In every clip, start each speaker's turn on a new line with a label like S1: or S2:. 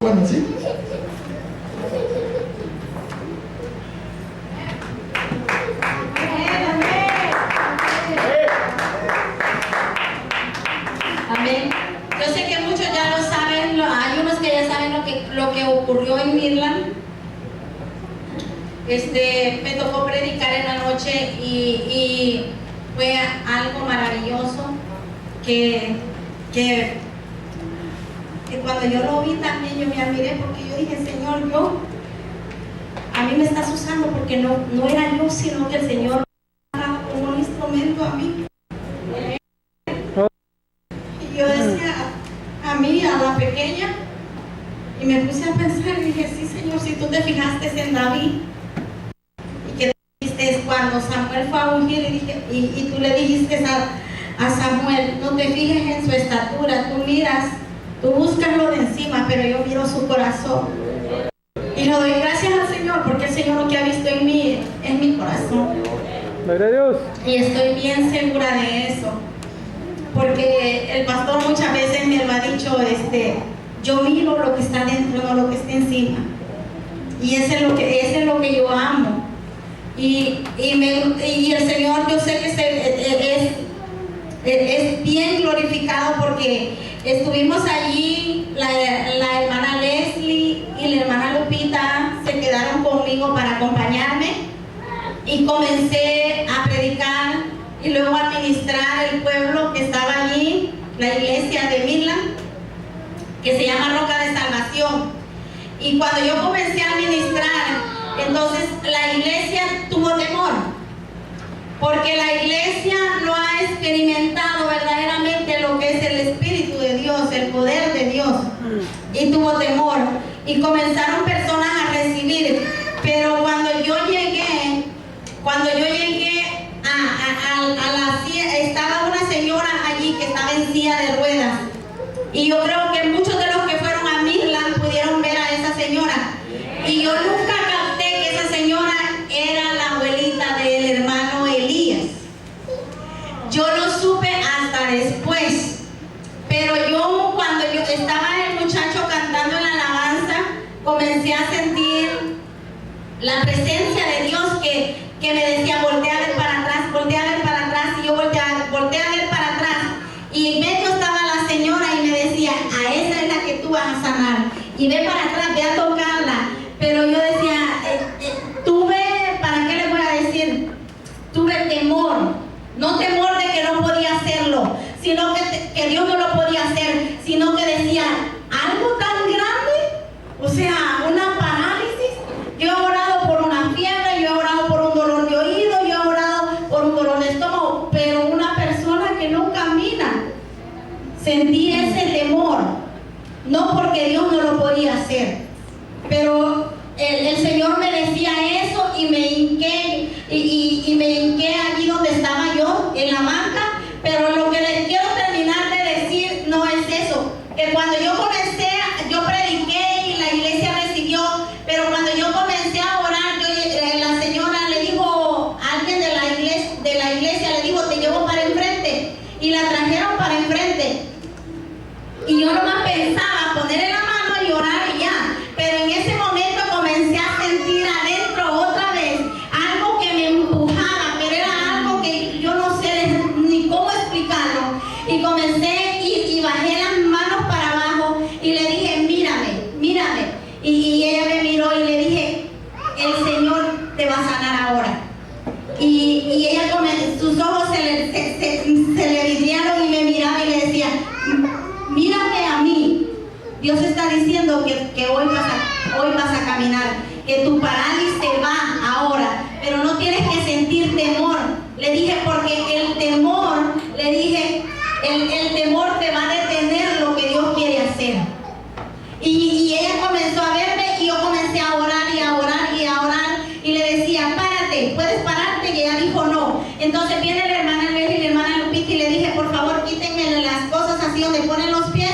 S1: Bueno, sí.
S2: Amén. Yo sé que muchos ya lo saben, hay unos que ya saben lo que ocurrió en Midland. Me tocó predicar en la noche y fue algo maravilloso que cuando yo lo vi también yo me admiré, porque yo dije, Señor, a mí me estás usando porque no era yo, sino que el Señor me ha dado como un instrumento a mí. Y yo decía a mí, a la pequeña, y me puse a pensar y dije, sí, Señor, si tú te fijaste en David, y que dijiste cuando Samuel fue a ungir, y tú le dijiste a Samuel, no te fijes en su estatura, tú buscas lo de encima, pero yo miro su corazón. Y le doy gracias al Señor, porque el Señor lo que ha visto en mí es mi corazón.
S3: Gloria a Dios.
S2: Y estoy bien segura de eso, porque el pastor muchas veces me lo ha dicho, yo miro lo que está dentro, no lo que está encima. Y ese es lo que yo amo. Y el Señor, yo sé que es bien glorificado, porque estuvimos allí, la hermana Leslie y la hermana Lupita se quedaron conmigo para acompañarme, y comencé a predicar y luego a administrar el pueblo que estaba allí, la iglesia de Midland, que se llama Roca de Salvación. Y cuando yo comencé a administrar, entonces la iglesia tuvo temor, porque la iglesia no ha experimentado verdaderamente lo que es el Espíritu de Dios, el poder de Dios, y tuvo temor, y comenzaron personas a recibir. Pero cuando yo llegué a la silla, estaba una señora allí que estaba en silla de ruedas, y yo creo que muchos de los que fueron a Midland pudieron ver a esa señora, y yo nunca capté que esa señora era la abuelita del hermano Elías. Yo lo supe hasta después, pero cuando yo estaba el muchacho cantando en la alabanza, comencé a sentir la presencia de Dios que me decía, voltea a ver para atrás, voltea a ver para atrás, y yo volteé a ver para atrás, y en medio estaba la señora y me decía, a esa es la que tú vas a sanar, y ve para atrás, ve a tocarla. Pero yo decía, ¿para qué le voy a decir? Tuve temor, no temor de que no podía hacerlo, sino que Dios no lo podía hacer, sino que decía, algo tan grande, o sea, una parálisis. Yo he orado por una fiebre, yo he orado por un dolor de oído, yo he orado por un dolor de estómago, pero una persona que no camina, sentí ese temor, no porque Dios no lo podía hacer, pero el Señor me decía eso, y me hinqué, y me hinqué allí donde estaba yo, en la banca. Pero lo que les quiero terminar de decir no es eso, que cuando yo comencé, yo prediqué y la iglesia recibió, pero cuando yo comencé a orar, la señora le dijo, alguien de la iglesia le dijo, te llevo para enfrente, y la trajeron para enfrente, y yo nomás pensaba ponerle la mano y orar y ya, pero en ese momento comencé a sentir adentro otra vez algo que me empujaba, pero era algo que yo no sé ni cómo explicarlo, y comencé y bajé las manos para abajo y le dije, mírame, y ella me miró y le dije, el Señor te va a sanar ahora. Y ella sus ojos se le vidriaron y me miraba y le decía, mírame a mí, Dios está diciendo que hoy vas a caminar, que tu parálisis se va ahora, pero no tienes que sentir temor. Le dije, porque el temor te va a detener lo que Dios quiere hacer. Y ella comenzó a verme, y yo comencé a orar y a orar y a orar, y le decía, párate, ¿puedes pararte? Y ella dijo no. Entonces viene la hermana Leslie y la hermana Lupita, y le dije, por favor, quítenme las cosas así donde ponen los pies.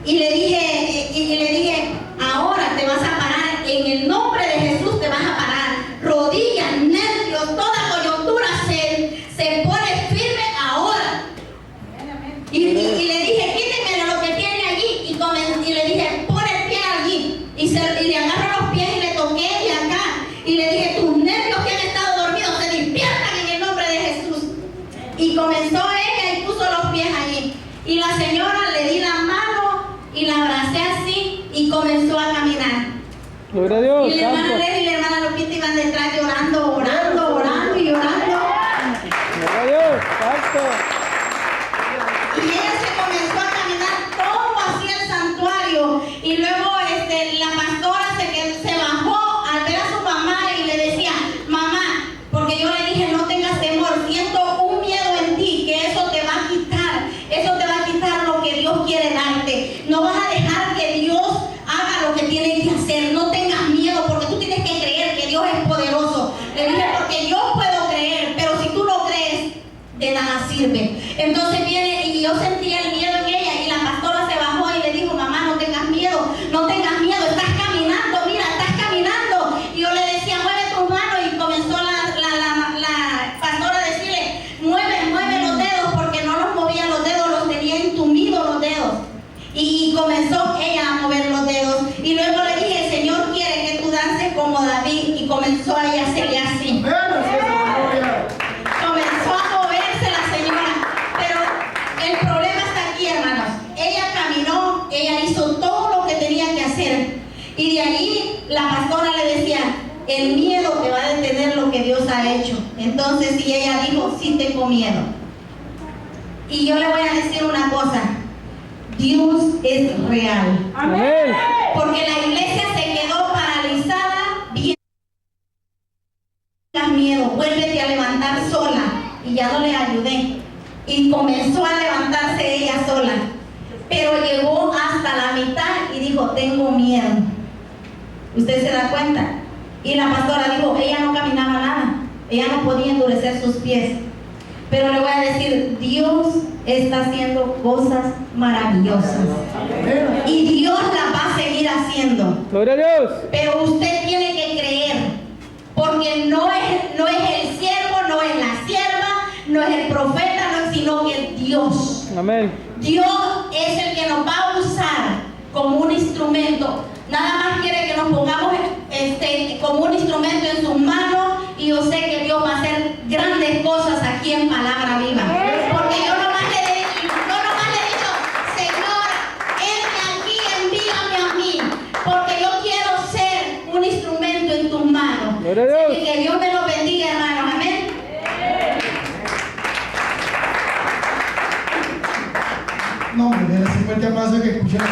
S2: Y le dije, ahora te vas a parar, en el nombre de Jesús te vas a parar. Rodillas, nervios, toda coyuntura se pone firme ahora. Y le dije, quítenme lo que tiene allí, y le dije, pon el pie y le agarro los pies y le toqué de acá. Y le dije, tus nervios que han estado dormidos se despiertan en el nombre de Jesús. Y comenzó ella y puso los pies allí. Y la señora le di la mano y la abracé así y comenzó a caminar.
S1: Gloria a Dios.
S2: Y la hermana Lely y la hermana Lupita iban detrás llorando, orando y orando.
S1: Gloria a Dios. Santo.
S2: Y ella se comenzó a caminar todo hacia el santuario. Y luego la pastora se bajó al ver a su mamá y le decía, mamá, porque yo le dije, no tengas temor, siento un miedo en ti, que eso te va a quitar lo que Dios quiere darte. No vas a dejar que Dios haga lo que tiene que hacer. No tengas miedo, porque tú tienes que creer que Dios es poderoso. Le dije, porque yo puedo creer, pero si tú no crees, de nada sirve. Entonces viene y yo sentía el miedo en ella y la pastora se bajó y le dijo, mamá, no tengas miedo, estás caminando, mira, estás caminando. Y yo le decía, mueve tus manos, y comenzó la pastora a decirle, mueve los dedos, porque no los movía los dedos, los tenía entumidos los dedos. Y comenzó ella a mover los dedos. Y luego le dije, el Señor quiere que tú dances como David. Y comenzó ella a hacerle así. Comenzó a moverse la señora. Pero el problema está aquí, hermanos. Ella caminó, ella hizo todo lo que tenía que hacer. Y de ahí la pastora le decía, el miedo te va a detener lo que Dios ha hecho. Entonces, y ella dijo, sí tengo miedo. Y yo le voy a decir una cosa. Dios es real.
S1: Amén.
S2: Porque la iglesia se quedó paralizada. Bien, no tengas miedo, vuélvete a levantar sola. Y ya no le ayudé. Y comenzó a levantarse ella sola. Pero llegó hasta la mitad y dijo, tengo miedo. ¿Usted se da cuenta? Y la pastora dijo, ella no caminaba nada. Ella no podía endurecer sus pies. Pero le voy a decir, Dios está haciendo cosas maravillosas. Y Dios las va a seguir haciendo.
S1: Gloria a Dios.
S2: Pero usted tiene que creer. Porque no es el siervo, no es la sierva, no es el profeta, sino que es Dios.
S1: Amén.
S2: Dios es el que nos va a usar como un instrumento. Nada más quiere que nos pongamos como un instrumento en sus manos, y yo sé que Dios va a hacer grandes cosas aquí en Palabra Viva. Porque yo nomás le he dicho, Señor, entra aquí, envíame a mí, porque yo quiero ser un instrumento en tus manos.
S1: Gloria a Dios.
S2: Y que Dios me lo bendiga, hermanos. Amén.
S3: No, hombre, déjale ese fuerte aplauso que escuché la